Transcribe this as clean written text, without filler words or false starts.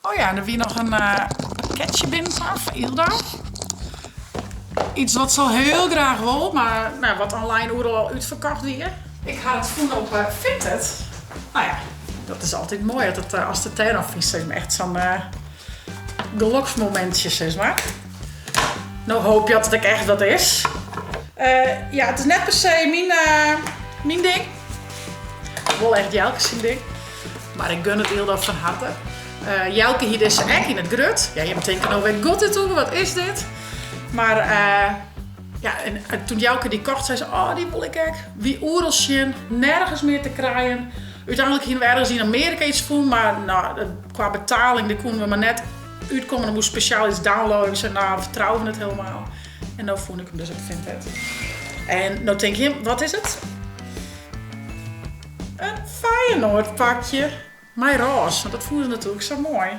Oh ja, en er wie nog een pakketje binnen van Ilda. Iets wat ze al heel graag wil, maar nou, wat online overal uitverkocht weer. Ik ga het voelen op Vinted. Nou ja, dat is altijd mooi dat het, als de tuin af is, echt zo'n geluksmomentje, zeg maar. Nou hoop je dat het echt wat is. Ja, het is net per se mijn ding. Wel echt Jelke zijn ding. Maar ik gun het Ilda van harte. Jelke hier is echt in het grut. Ja, je moet denken, nou weet god dit over, wat is dit? Maar ja, en toen Jelke die kocht, zei ze, oh die wil ik echt. Wie oerelsje, nergens meer te krijgen. Uiteindelijk gingen we ergens in Amerika iets voelen, maar nou, qua betaling die konden we maar net uitkomen. Dan moest speciaal iets downloaden. Ik zei, nou vertrouwen we het helemaal. En nou vond ik hem dus op Vinted. En nou denk je, wat is het? Een Feyenoord pakje. Mijn roze, want dat vonden ze natuurlijk zo mooi.